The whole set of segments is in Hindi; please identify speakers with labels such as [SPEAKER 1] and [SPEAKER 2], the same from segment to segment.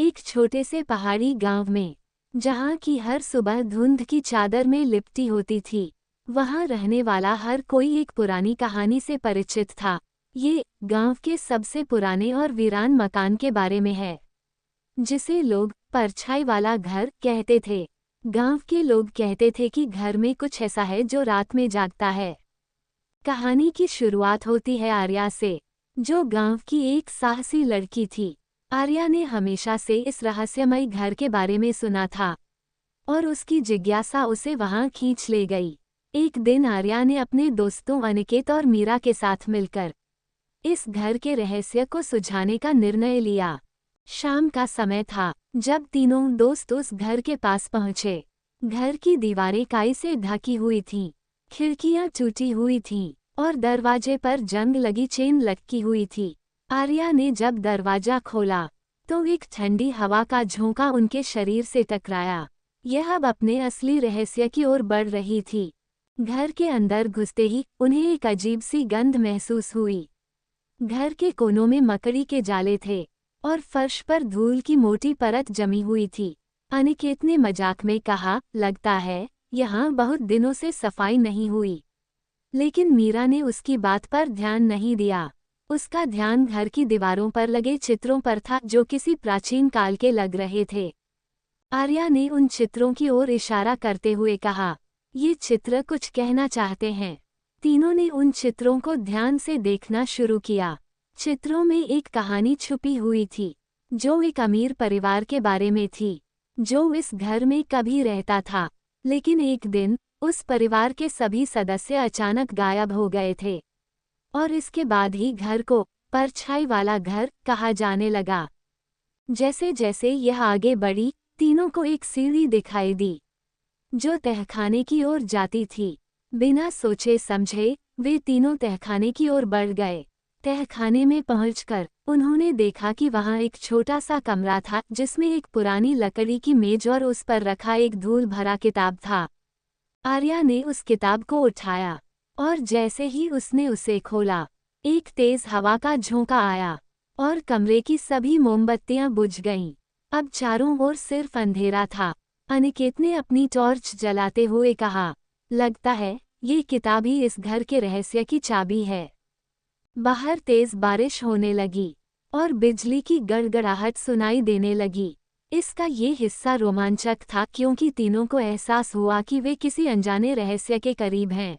[SPEAKER 1] एक छोटे से पहाड़ी गांव में, जहां की हर सुबह धुंध की चादर में लिपटी होती थी, वहां रहने वाला हर कोई एक पुरानी कहानी से परिचित था। ये गांव के सबसे पुराने और वीरान मकान के बारे में है, जिसे लोग परछाई वाला घर कहते थे। गांव के लोग कहते थे कि घर में कुछ ऐसा है जो रात में जागता है। कहानी की शुरुआत होती है आर्या से, जो गांव की एक साहसी लड़की थी। आर्या ने हमेशा से इस रहस्यमय घर के बारे में सुना था और उसकी जिज्ञासा उसे वहां खींच ले गई। एक दिन आर्या ने अपने दोस्तों अनिकेत और मीरा के साथ मिलकर इस घर के रहस्य को सुलझाने का निर्णय लिया। शाम का समय था जब तीनों दोस्त उस घर के पास पहुंचे। घर की दीवारें काई से ढकी हुई थीं, खिड़कियां टूटी हुई थीं और दरवाजे पर जंग लगी चेन लटकी हुई थी। आर्या ने जब दरवाजा खोला तो एक ठंडी हवा का झोंका उनके शरीर से टकराया। यह अब अपने असली रहस्य की ओर बढ़ रही थी। घर के अंदर घुसते ही उन्हें एक अजीब सी गंध महसूस हुई। घर के कोनों में मकड़ी के जाले थे और फर्श पर धूल की मोटी परत जमी हुई थी। अनिकेत ने मजाक में कहा, लगता है यहाँ बहुत दिनों से सफाई नहीं हुई। लेकिन मीरा ने उसकी बात पर ध्यान नहीं दिया। उसका ध्यान घर की दीवारों पर लगे चित्रों पर था, जो किसी प्राचीन काल के लग रहे थे। आर्या ने उन चित्रों की ओर इशारा करते हुए कहा, ये चित्र कुछ कहना चाहते हैं। तीनों ने उन चित्रों को ध्यान से देखना शुरू किया। चित्रों में एक कहानी छुपी हुई थी, जो एक अमीर परिवार के बारे में थी, जो इस घर में कभी रहता था। लेकिन एक दिन उस परिवार के सभी सदस्य अचानक गायब हो गए थे और इसके बाद ही घर को परछाई वाला घर कहा जाने लगा। जैसे जैसे यह आगे बढ़ी, तीनों को एक सीढ़ी दिखाई दी जो तहखाने की ओर जाती थी। बिना सोचे समझे वे तीनों तहखाने की ओर बढ़ गए। तहखाने में पहुंचकर उन्होंने देखा कि वहां एक छोटा सा कमरा था, जिसमें एक पुरानी लकड़ी की मेज और उस पर रखा एक धूल भरा किताब था। आर्या ने उस किताब को उठाया और जैसे ही उसने उसे खोला, एक तेज हवा का झोंका आया और कमरे की सभी मोमबत्तियां बुझ गईं। अब चारों ओर सिर्फ अंधेरा था। अनिकेत ने अपनी टॉर्च जलाते हुए कहा, लगता है ये किताब ही इस घर के रहस्य की चाबी है। बाहर तेज बारिश होने लगी और बिजली की गड़गड़ाहट सुनाई देने लगी। इसका ये हिस्सा रोमांचक था, क्योंकि तीनों को एहसास हुआ कि वे किसी अनजाने रहस्य के करीब हैं।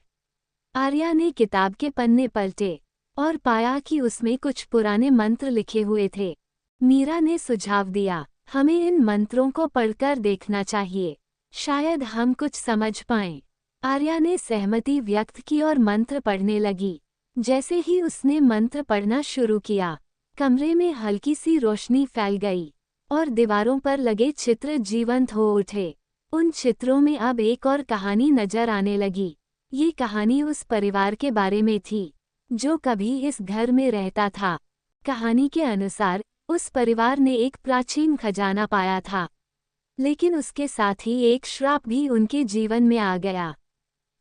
[SPEAKER 1] आर्या ने किताब के पन्ने पलटे और पाया कि उसमें कुछ पुराने मंत्र लिखे हुए थे। मीरा ने सुझाव दिया, हमें इन मंत्रों को पढ़कर देखना चाहिए, शायद हम कुछ समझ पाएं। आर्या ने सहमति व्यक्त की और मंत्र पढ़ने लगी। जैसे ही उसने मंत्र पढ़ना शुरू किया, कमरे में हल्की सी रोशनी फैल गई और दीवारों पर लगे चित्र जीवंत हो उठे। उन चित्रों में अब एक और कहानी नजर आने लगी। ये कहानी उस परिवार के बारे में थी, जो कभी इस घर में रहता था। कहानी के अनुसार उस परिवार ने एक प्राचीन खजाना पाया था, लेकिन उसके साथ ही एक श्राप भी उनके जीवन में आ गया।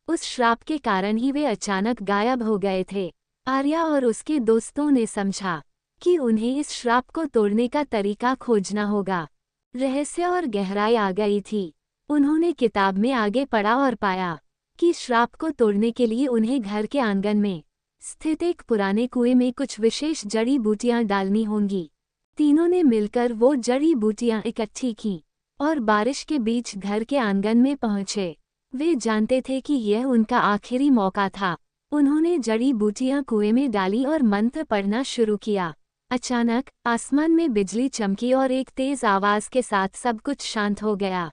[SPEAKER 1] उस श्राप के कारण ही वे अचानक गायब हो गए थे। आर्या और उसके दोस्तों ने समझा कि उन्हें इस श्राप को तोड़ने का तरीका खोजना होगा। रहस्य और गहराई आ गई थी। उन्होंने किताब में आगे पढ़ा और पाया कि श्राप को तोड़ने के लिए उन्हें घर के आंगन में स्थित एक पुराने कुएं में कुछ विशेष जड़ी बूटियां डालनी होंगी। तीनों ने मिलकर वो जड़ी बूटियां इकट्ठी कीं और बारिश के बीच घर के आंगन में पहुंचे। वे जानते थे कि यह उनका आखिरी मौका था। उन्होंने जड़ी बूटियां कुएं में डाली और मंत्र पढ़ना शुरू किया। अचानक आसमान में बिजली चमकी और एक तेज आवाज के साथ सब कुछ शांत हो गया।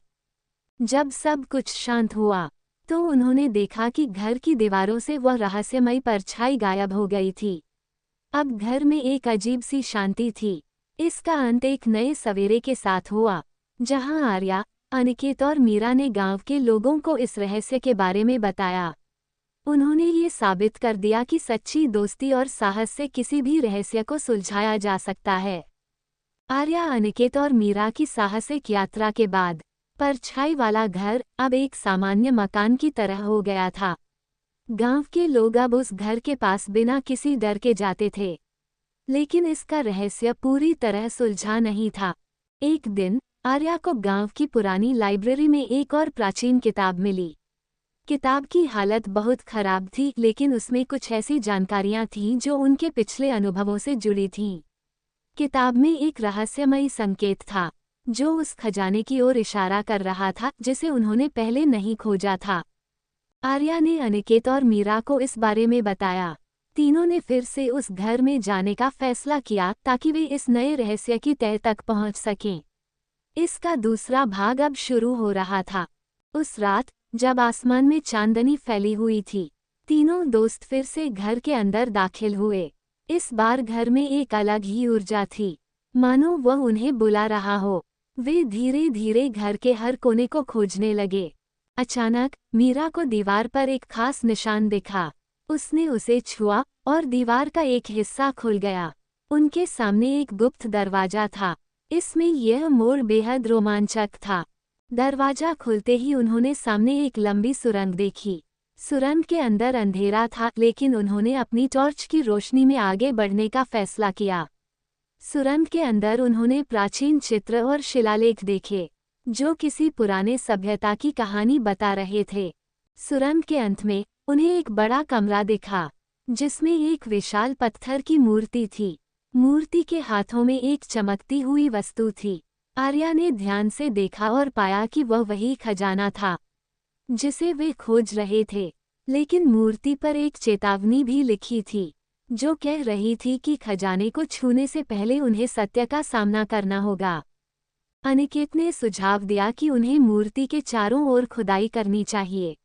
[SPEAKER 1] जब सब कुछ शांत हुआ तो उन्होंने देखा कि घर की दीवारों से वह रहस्यमयी परछाई गायब हो गई थी। अब घर में एक अजीब सी शांति थी। इसका अंत एक नए सवेरे के साथ हुआ, जहां आर्या, अनिकेत और मीरा ने गांव के लोगों को इस रहस्य के बारे में बताया। उन्होंने ये साबित कर दिया कि सच्ची दोस्ती और साहस से किसी भी रहस्य को सुलझाया जा सकता है। आर्या, अनिकेत और मीरा की साहसिक यात्रा के बाद परछाई वाला घर अब एक सामान्य मकान की तरह हो गया था। गांव के लोग अब उस घर के पास बिना किसी डर के जाते थे। लेकिन इसका रहस्य पूरी तरह सुलझा नहीं था। एक दिन आर्या को गांव की पुरानी लाइब्रेरी में एक और प्राचीन किताब मिली। किताब की हालत बहुत खराब थी, लेकिन उसमें कुछ ऐसी जानकारियां थीं जो उनके पिछले अनुभवों से जुड़ी थीं। किताब में एक रहस्यमयी संकेत था जो उस खजाने की ओर इशारा कर रहा था जिसे उन्होंने पहले नहीं खोजा था। आर्या ने अनिकेत और मीरा को इस बारे में बताया। तीनों ने फिर से उस घर में जाने का फैसला किया ताकि वे इस नए रहस्य की तह तक पहुंच सकें। इसका दूसरा भाग अब शुरू हो रहा था। उस रात जब आसमान में चांदनी फैली हुई थी, तीनों दोस्त फिर से घर के अंदर दाखिल हुए। इस बार घर में एक अलग ही ऊर्जा थी, मानो वह उन्हें बुला रहा हो। वे धीरे धीरे घर के हर कोने को खोजने लगे। अचानक मीरा को दीवार पर एक खास निशान दिखा। उसने उसे छुआ और दीवार का एक हिस्सा खुल गया। उनके सामने एक गुप्त दरवाजा था। इसमें यह मोड़ बेहद रोमांचक था। दरवाजा खुलते ही उन्होंने सामने एक लंबी सुरंग देखी। सुरंग के अंदर अंधेरा था, लेकिन उन्होंने अपनी टॉर्च की रोशनी में आगे बढ़ने का फैसला किया। सुरंग के अंदर उन्होंने प्राचीन चित्र और शिलालेख देखे जो किसी पुराने सभ्यता की कहानी बता रहे थे। सुरंग के अंत में उन्हें एक बड़ा कमरा दिखा जिसमें एक विशाल पत्थर की मूर्ति थी। मूर्ति के हाथों में एक चमकती हुई वस्तु थी। आर्या ने ध्यान से देखा और पाया कि वह वही खजाना था जिसे वे खोज रहे थे, लेकिन मूर्ति पर एक चेतावनी भी लिखी थी जो कह रही थी कि खजाने को छूने से पहले उन्हें सत्य का सामना करना होगा। अनिकेत ने सुझाव दिया कि उन्हें मूर्ति के चारों ओर खुदाई करनी चाहिए।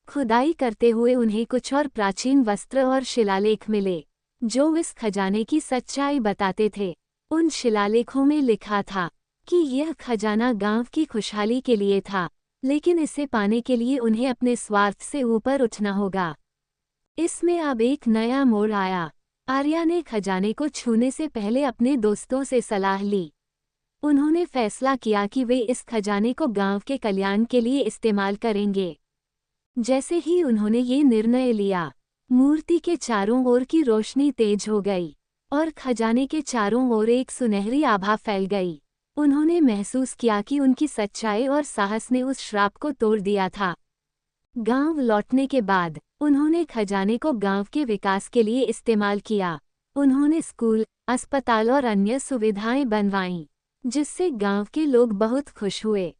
[SPEAKER 1] खुदाई करते हुए उन्हें कुछ और प्राचीन वस्त्र और शिलालेख मिले जो इस खजाने की सच्चाई बताते थे। उन शिलालेखों में लिखा था कि यह खजाना गांव की खुशहाली के लिए था, लेकिन इसे पाने के लिए उन्हें अपने स्वार्थ से ऊपर उठना होगा। इसमें अब एक नया मोड़ आया। आर्या ने खजाने को छूने से पहले अपने दोस्तों से सलाह ली। उन्होंने फैसला किया कि वे इस खजाने को गांव के कल्याण के लिए इस्तेमाल करेंगे। जैसे ही उन्होंने ये निर्णय लिया, मूर्ति के चारों ओर की रोशनी तेज हो गई और खजाने के चारों ओर एक सुनहरी आभा फैल गई। उन्होंने महसूस किया कि उनकी सच्चाई और साहस ने उस श्राप को तोड़ दिया था। गांव लौटने के बाद उन्होंने खजाने को गांव के विकास के लिए इस्तेमाल किया। उन्होंने स्कूल, अस्पताल और अन्य सुविधाएं बनवाईं, जिससे गांव के लोग बहुत खुश हुए।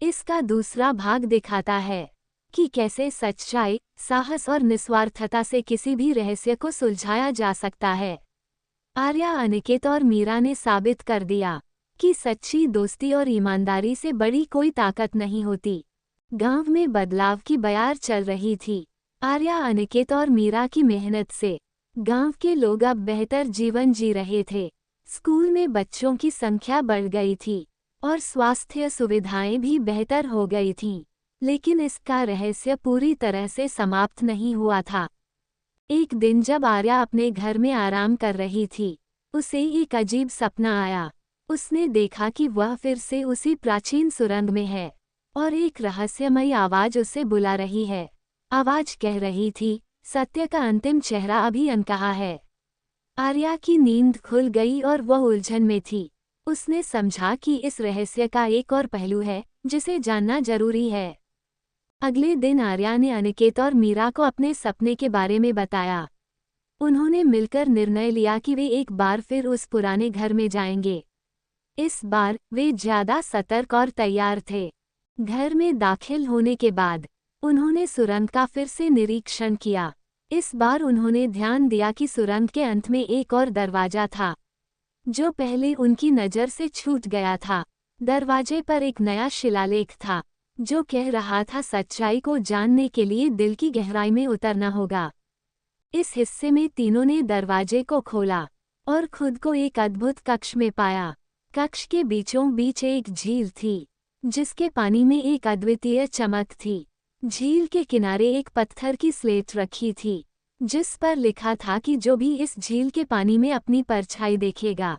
[SPEAKER 1] इसका दूसरा भाग दिखाता है कि कैसे सच्चाई, साहस और निस्वार्थता से किसी भी रहस्य को सुलझाया जा सकता है। आर्या, अनिकेत और मीरा ने साबित कर दिया कि सच्ची दोस्ती और ईमानदारी से बड़ी कोई ताकत नहीं होती। गांव में बदलाव की बयार चल रही थी। आर्या, अनिकेत और मीरा की मेहनत से गांव के लोग अब बेहतर जीवन जी रहे थे। स्कूल में बच्चों की संख्या बढ़ गई थी और स्वास्थ्य सुविधाएं भी बेहतर हो गई थीं। लेकिन इसका रहस्य पूरी तरह से समाप्त नहीं हुआ था। एक दिन जब आर्या अपने घर में आराम कर रही थी, उसे एक अजीब सपना आया। उसने देखा कि वह फिर से उसी प्राचीन सुरंग में है और एक रहस्यमयी आवाज उसे बुला रही है। आवाज कह रही थी, सत्य का अंतिम चेहरा अभी अनकहा है। आर्या की नींद खुल गई और वह उलझन में थी। उसने समझा कि इस रहस्य का एक और पहलू है जिसे जानना जरूरी है। अगले दिन आर्या ने अनिकेत और मीरा को अपने सपने के बारे में बताया। उन्होंने मिलकर निर्णय लिया कि वे एक बार फिर उस पुराने घर में जाएंगे। इस बार वे ज्यादा सतर्क और तैयार थे। घर में दाखिल होने के बाद उन्होंने सुरंग का फिर से निरीक्षण किया। इस बार उन्होंने ध्यान दिया कि सुरंग के अंत में एक और दरवाजा था जो पहले उनकी नज़र से छूट गया था। दरवाजे पर एक नया शिलालेख था जो कह रहा था, सच्चाई को जानने के लिए दिल की गहराई में उतरना होगा। इस हिस्से में तीनों ने दरवाजे को खोला और खुद को एक अद्भुत कक्ष में पाया। कक्ष के बीचों बीच एक झील थी जिसके पानी में एक अद्वितीय चमक थी। झील के किनारे एक पत्थर की स्लेट रखी थी जिस पर लिखा था कि जो भी इस झील के पानी में अपनी परछाई देखेगा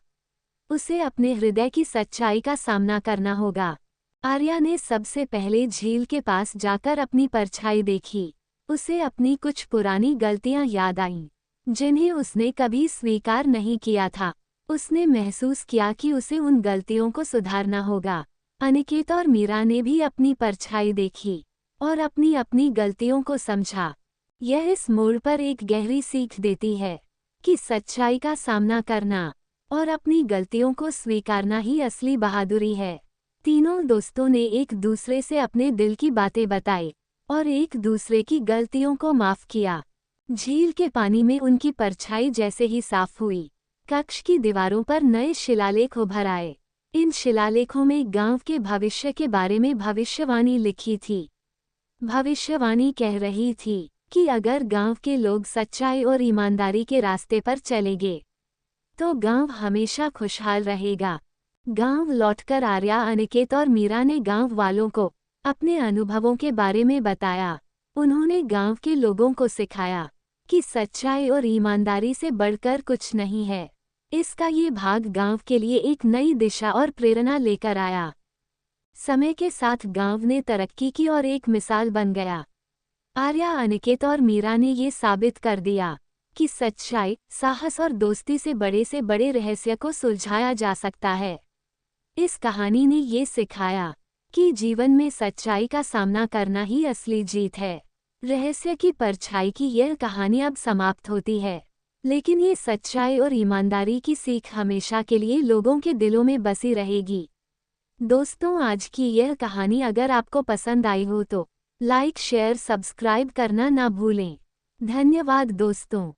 [SPEAKER 1] उसे अपने हृदय की सच्चाई का सामना करना होगा। आर्या ने सबसे पहले झील के पास जाकर अपनी परछाई देखी। उसे अपनी कुछ पुरानी गलतियां याद आईं जिन्हें उसने कभी स्वीकार नहीं किया था। उसने महसूस किया कि उसे उन गलतियों को सुधारना होगा। अनिकेत और मीरा ने भी अपनी परछाई देखी और अपनी अपनी गलतियों को समझा। यह इस मोड़ पर एक गहरी सीख देती है कि सच्चाई का सामना करना और अपनी गलतियों को स्वीकारना ही असली बहादुरी है। तीनों दोस्तों ने एक दूसरे से अपने दिल की बातें बताई और एक दूसरे की गलतियों को माफ किया। झील के पानी में उनकी परछाई जैसे ही साफ हुई, कक्ष की दीवारों पर नए शिलालेख उभर आए। इन शिलालेखों में गांव के भविष्य के बारे में भविष्यवाणी लिखी थी। भविष्यवाणी कह रही थी कि अगर गांव के लोग सच्चाई और ईमानदारी के रास्ते पर चलेंगे तो गांव हमेशा खुशहाल रहेगा। गांव लौटकर आर्या, अनिकेत और मीरा ने गांव वालों को अपने अनुभवों के बारे में बताया। उन्होंने गांव के लोगों को सिखाया कि सच्चाई और ईमानदारी से बढ़कर कुछ नहीं है। इसका ये भाग गांव के लिए एक नई दिशा और प्रेरणा लेकर आया। समय के साथ गांव ने तरक्की की और एक मिसाल बन गया। आर्या, अनिकेत और मीरा ने ये साबित कर दिया कि सच्चाई, साहस और दोस्ती से बड़े रहस्य को सुलझाया जा सकता है। इस कहानी ने ये सिखाया कि जीवन में सच्चाई का सामना करना ही असली जीत है। रहस्य की परछाई की यह कहानी अब समाप्त होती है, लेकिन ये सच्चाई और ईमानदारी की सीख हमेशा के लिए लोगों के दिलों में बसी रहेगी। दोस्तों, आज की यह कहानी अगर आपको पसंद आई हो तो लाइक, शेयर, सब्सक्राइब करना ना भूलें। धन्यवाद दोस्तों।